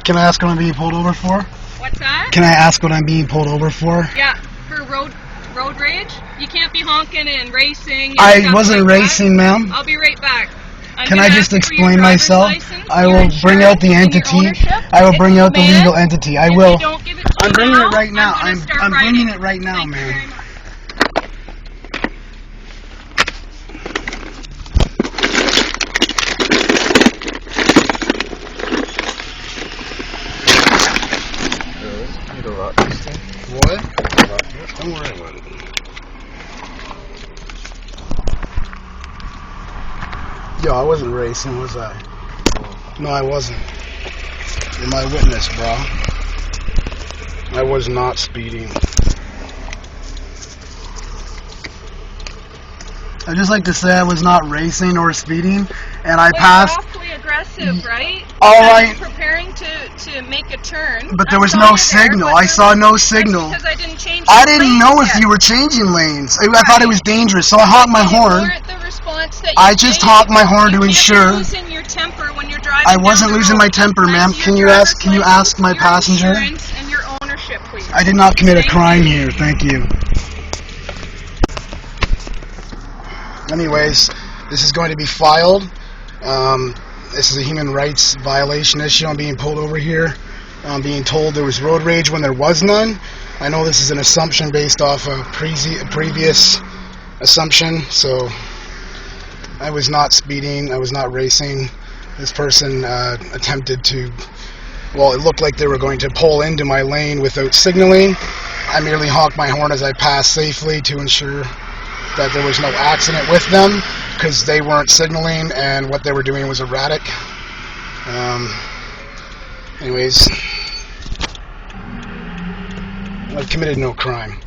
Can I ask what I'm being pulled over for? What's that? Can I ask what I'm being pulled over for? Yeah, for road rage. You can't be honking and racing. And I wasn't racing, ma'am. I'll be right back. Can I just explain myself? I will bring out the entity. I will bring out the legal entity. I will. I'm bringing it right now. I'm bringing it right now, ma'am. What? Don't worry about it. Yo, I wasn't racing, was I? No, I wasn't. You're my witness, bro. I was not speeding. I'd just like to say I was not racing or speeding, and I passed. Awfully aggressive, right? All right. Preparing to make a turn. But there was no signal. I saw no signal. Because I didn't change. I didn't know if you were changing lanes. I thought it was dangerous, so I honked my horn. I just honked my horn to ensure. Losing your temper when you're driving. I wasn't losing my temper, ma'am. Can you ask my passenger? And your ownership, please. I did not commit a crime here. Thank you. Anyways, this is going to be filed. This is a human rights violation issue. I'm being pulled over here. I'm being told there was road rage when there was none. I know this is an assumption based off a previous assumption, so I was not speeding. I was not racing. This person attempted to, well, it looked like they were going to pull into my lane without signaling. I merely honked my horn as I passed safely to ensure that there was no accident with them, because they weren't signaling and what they were doing was erratic. Anyways, I've committed no crime.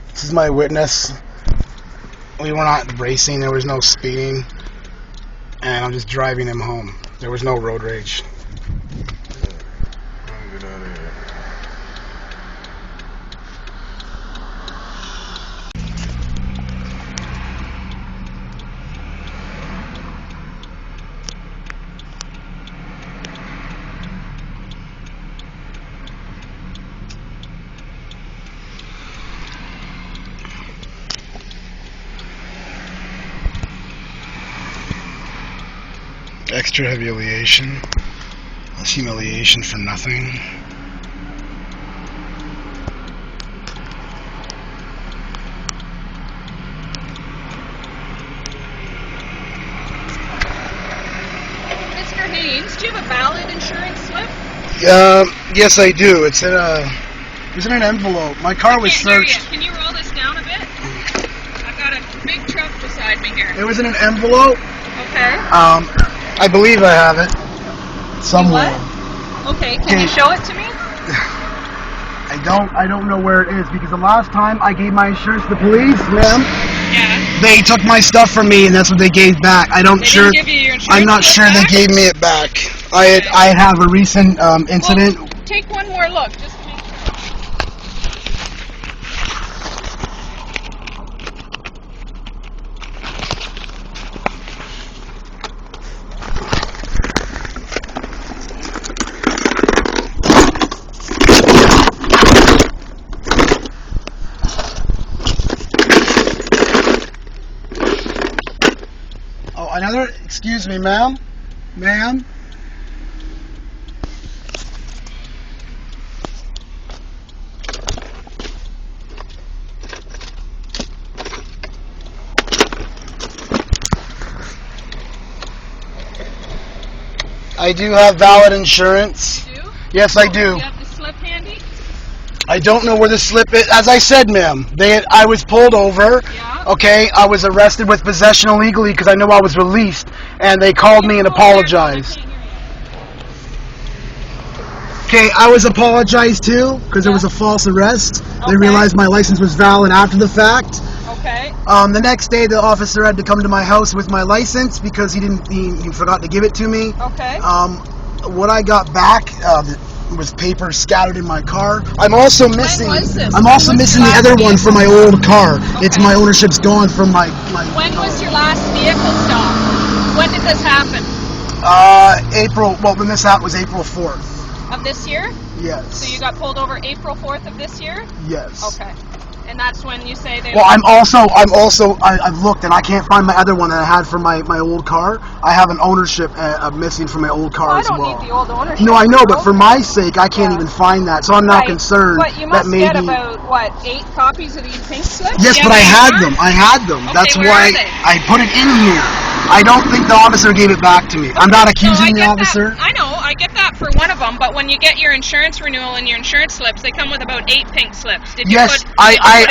This is my witness. We were not racing, there was no speeding, and I'm just driving him home. There was no road rage. Extra humiliation. That's humiliation for nothing. Mr. Haynes, do you have a valid insurance slip? Yes, I do. It's in an envelope. My car was searched. Can you roll this down a bit? I've got a big truck beside me here. It was in an envelope. Okay. I believe I have it somewhere. What? Okay, can you show it to me? I don't know where it is, because the last time I gave my insurance to the police, ma'am, yeah, they took my stuff from me and that's what they gave back. I'm not sure they gave me it back. I have a recent incident. Well, take one more look. Just to make sure. Excuse me, ma'am. Ma'am. I do have valid insurance. You do? Yes, I do. Do you have the slip handy? I don't know where the slip is. As I said, ma'am, I was pulled over. Yeah. Okay, I was arrested with possession illegally because I know I was released, and they called me and apologized. Okay, I was apologized too because it was a false arrest. They realized my license was valid after the fact. Okay. The next day, the officer had to come to my house with my license because he forgot to give it to me. Okay. What I got back was paper scattered in my car. I'm also missing. When was this? I'm also missing the other one from my old car. Okay. It's my ownership's gone from my. When was your last vehicle stop? When did this happen? April. Well, when this happened was April 4th. Of this year? Yes. So you got pulled over April 4th of this year? Yes. Okay. And that's when you say they... Well, I've looked and I can't find my other one that I had for my old car. I have an ownership missing from my old car as well. I don't need the old ownership. No, I know, but for my sake, I can't even find that. So I'm now concerned but you must that maybe... get about, what, 8 copies of these pink slips? Yes, but I had them. Okay, that's why I put it in here. I don't think the officer gave it back to me. I'm not accusing the officer. I know, I get that for one of them, but when you get your insurance renewal and your insurance slips, they come with about 8 pink slips. Did you yes, put I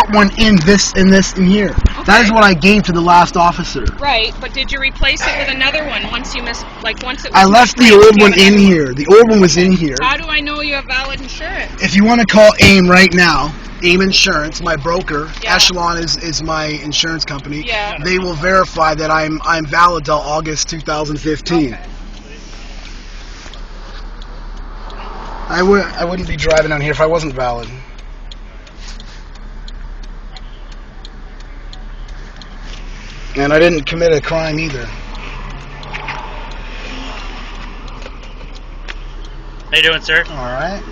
put one in here. Okay. That is what I gave to the last officer. Right, but did you replace it with another one once you missed, once it was... I left the old one in here. The old one was in here. How do I know you have valid insurance? If you want to call AIM right now, AIM Insurance, my broker, Echelon is my insurance company. Yeah. They will verify that I'm valid till August 2015. Okay. I wouldn't be driving down here if I wasn't valid. And I didn't commit a crime either. How you doing, sir? All right.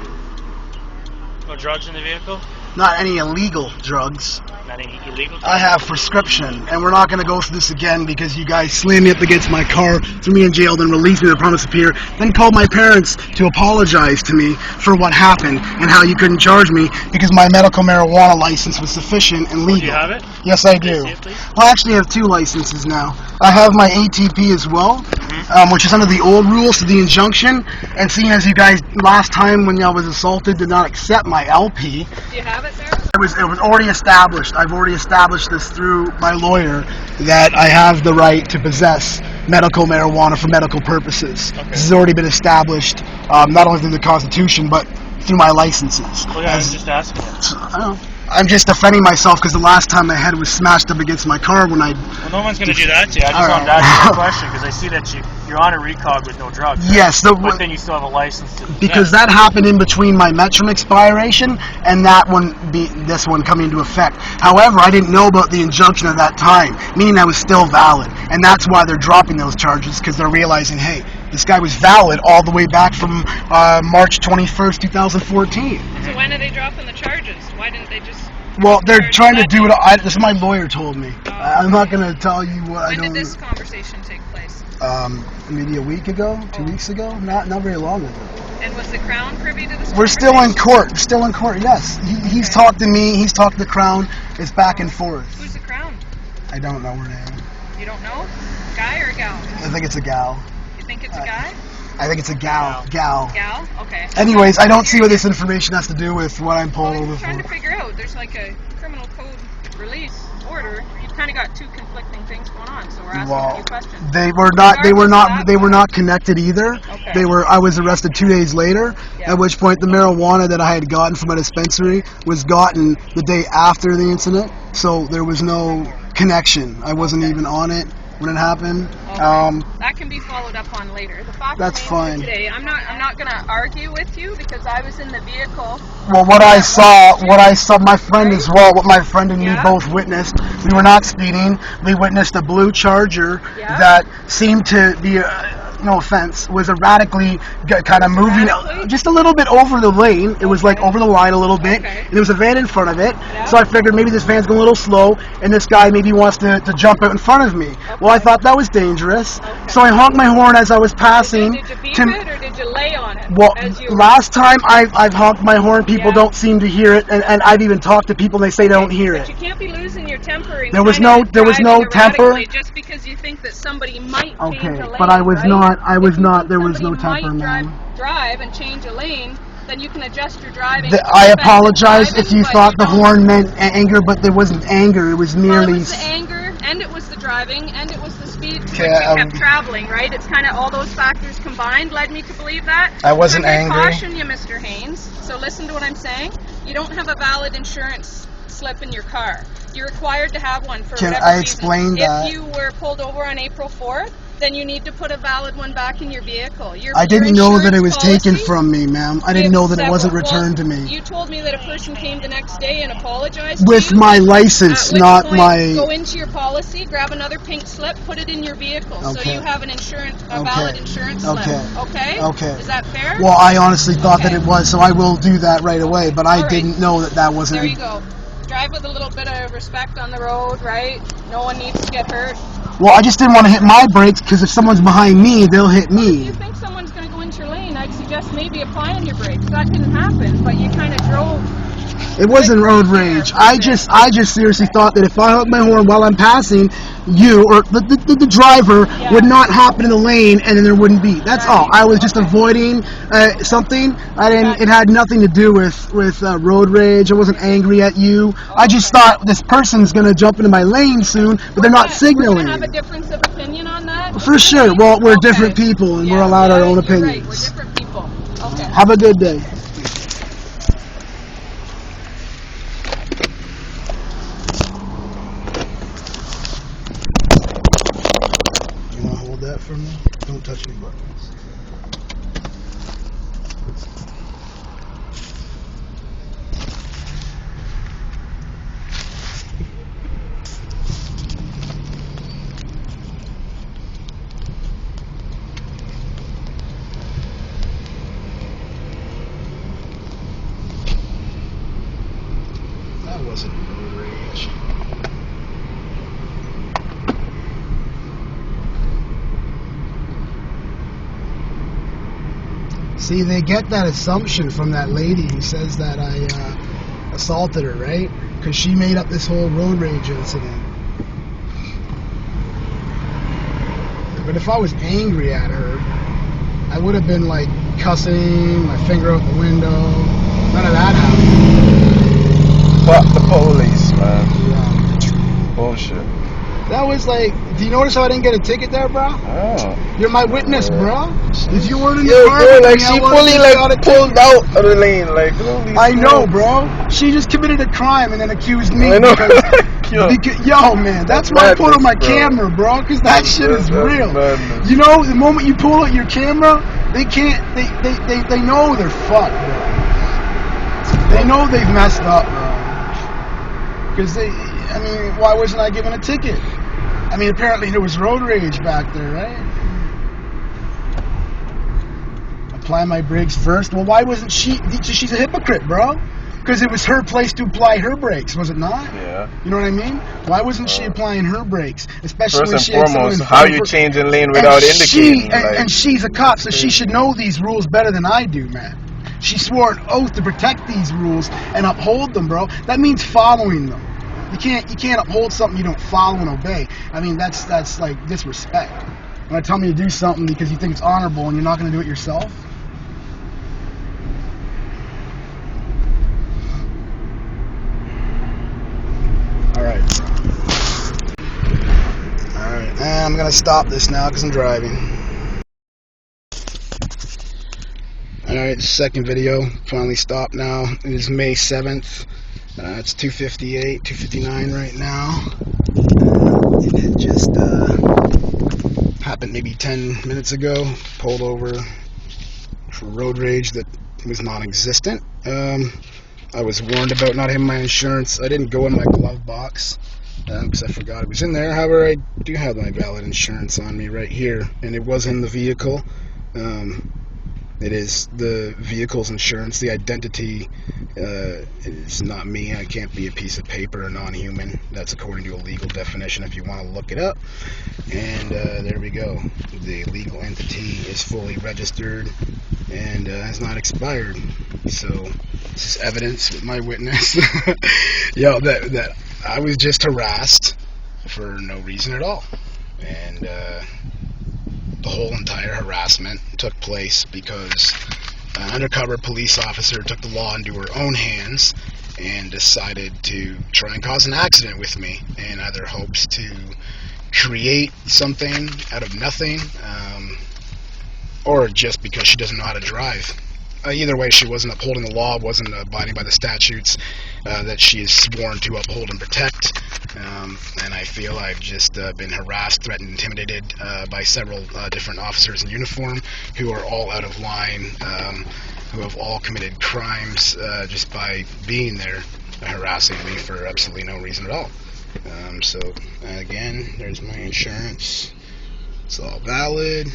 No drugs in the vehicle? Not any illegal drugs. Not any illegal drugs? I have prescription, and we're not going to go through this again because you guys slammed me up against my car, threw me in jail, then released me to promise to appear, then called my parents to apologize to me for what happened and how you couldn't charge me because my medical marijuana license was sufficient and legal. Do you have it? Yes, I do. Can I see it, please? Well, I actually have 2 licenses now. I have my ATP as well, which is under the old rules, so the injunction, and seeing as you guys last time when I was assaulted did not accept my LP. Do you have it there? It was already established. I've already established this through my lawyer that I have the right to possess medical marijuana for medical purposes. Okay. This has already been established, not only through the Constitution, but through my licenses. Well, yeah, I was just asking. I don't know. I'm just defending myself because the last time my head was smashed up against my car when I... Well, no one's going to do that to you. I just wanted to ask you a question because I see that you're on a recog with no drugs. Right? Yes. But then you still have a license to... Because that happened in between my Metrum expiration and this one coming into effect. However, I didn't know about the injunction at that time, meaning I was still valid. And that's why they're dropping those charges, because they're realizing, hey, this guy was valid all the way back from March 21st, 2014. So when are they dropping the charges? Why didn't they just... Well, they're trying to do it... This is my lawyer told me. I'm not going to tell you what I don't... When did this conversation take place? Maybe a week ago, 2 weeks ago, not very long ago. And was the Crown privy to this? We're still in court. We're still in court. Yes, he's talked to me. He's talked to the Crown. It's back and forth. Who's the Crown? I don't know her name. You don't know? Guy or gal? I think it's a gal. You think it's a guy? I think it's a gal. Gal. Gal? Okay. Anyways, I don't see what this information has to do with what I'm pulled over I'm trying to for. figure out. There's like a criminal code release order. You've kind of got 2 conflicting things going on, so we're asking a few questions. They were not connected either. Okay. I was arrested 2 days later, at which point the marijuana that I had gotten from a dispensary was gotten the day after the incident, so there was no connection. I wasn't even on it when it happened. Okay. That can be followed up on later. The fact that's fine. Today, I'm not going to argue with you because I was in the vehicle. Well, what I saw, my friend as well, what my friend and me both witnessed, we were not speeding. We witnessed a blue Charger that seemed to be, no offense, was erratically kind of moving just a little bit over the lane. It was like over the line a little bit, and there was a van in front of it. So I figured maybe this van's going a little slow, and this guy maybe wants to jump out in front of me. Well, I thought that was dangerous, so I honked my horn as I was passing. Did you beep it or did you lay on it? Well, last time I've honked my horn, people don't seem to hear it, and I've even talked to people and they say they don't hear it. But you can't be losing your temper. There was no temper. Just because you think that somebody might change a lane. But I was not. There was no temper, man. Drive and change a lane, then you can adjust your driving. I apologize if you thought the horn meant anger, but there wasn't anger. It was merely... Well, it was the anger, and it was the driving, and it was the speed to which you kept traveling, right? It's kind of all those factors combined led me to believe that. I wasn't angry. I caution you, Mr. Haynes. So listen to what I'm saying. You don't have a valid insurance slip in your car. You're required to have one for whatever reason. Can I explain that? If you were pulled over on April 4th, Then you need to put a valid one back in your vehicle. I didn't know that it was taken from me, ma'am. I didn't know that it wasn't returned to me. You told me that a person came the next day and apologized with to you. My license, not point, my... Go into your policy, grab another pink slip, put it in your vehicle, so you have an valid insurance slip. Okay? Okay. Is that fair? Well, I honestly thought that it was, so I will do that right away, but I didn't know that wasn't... There you go. Drive with a little bit of respect on the road, right? No one needs to get hurt. Well, I just didn't want to hit my brakes, because if someone's behind me, they'll hit me. If you think someone's going to go into your lane, I'd suggest maybe applying your brakes. That didn't happen, but you kind of drove... It wasn't road rage. I just seriously thought that if I honked my horn while I'm passing, you or the driver would not happen in the lane, and then there wouldn't be. That's all. I was just avoiding something. I didn't. It had nothing to do with road rage. I wasn't angry at you. I just thought this person's gonna jump into my lane soon, but they're not signaling. We're gonna have a difference of opinion on that. For sure. Well, we're different people, and we're allowed our own opinions. Right. We're different people. Okay. Have a good day. That for me? Don't touch any buttons. That wasn't road rage. See, they get that assumption from that lady who says that I assaulted her, right? Because she made up this whole road rage incident. But if I was angry at her, I would have been like cussing, my finger out the window. None of that happened. Fuck the police, man. Yeah. Bullshit. That was like, do you notice how I didn't get a ticket there, bro? Oh. You're my witness, bro. If you weren't in the car, bro, like she fully like pulled out of the lane, like. I know, bro. She just committed a crime and then accused me. I know. Yo, man, that's why I pulled out my camera, bro, because that shit is real. You know, the moment you pull out your camera, they can't. They know they're fucked, bro. They know they've messed up, bro. Because I mean, why wasn't I given a ticket? I mean, apparently there was road rage back there, right? Apply my brakes first. Well, why wasn't she? She's a hypocrite, bro. Because it was her place to apply her brakes, was it not? Yeah. You know what I mean? Why wasn't she applying her brakes? Especially first when and she foremost, how you changing lane without indicating? And she's a cop, so she should know these rules better than I do, man. She swore an oath to protect these rules and uphold them, bro. That means following them. You can't uphold something you don't follow and obey. I mean, that's like disrespect. When I tell me to do something because you think it's honorable and you're not going to do it yourself. All right. I'm going to stop this now because I'm driving. Alright, second video, finally stopped now. It is May 7th. It's 2:58, 2:59 right now. It just happened maybe 10 minutes ago. Pulled over for road rage that was non-existent. I was warned about not having my insurance. I didn't go in my glove box because I forgot it was in there. However, I do have my valid insurance on me right here, and it was in the vehicle. It is the vehicle's insurance. The identity is not me. I can't be a piece of paper, a non-human. That's according to a legal definition if you want to look it up. And there we go. The legal entity is fully registered and has not expired. So this is evidence with my witness. That I was just harassed for no reason at all. And the whole entire harassment took place because an undercover police officer took the law into her own hands and decided to try and cause an accident with me in either hopes to create something out of nothing or just because she doesn't know how to drive. either way, she wasn't upholding the law, wasn't abiding by the statutes that she is sworn to uphold and protect. And I feel I've just been harassed, threatened, intimidated by several different officers in uniform who are all out of line, who have all committed crimes just by being there, harassing me for absolutely no reason at all. So again, there's my insurance. It's all valid.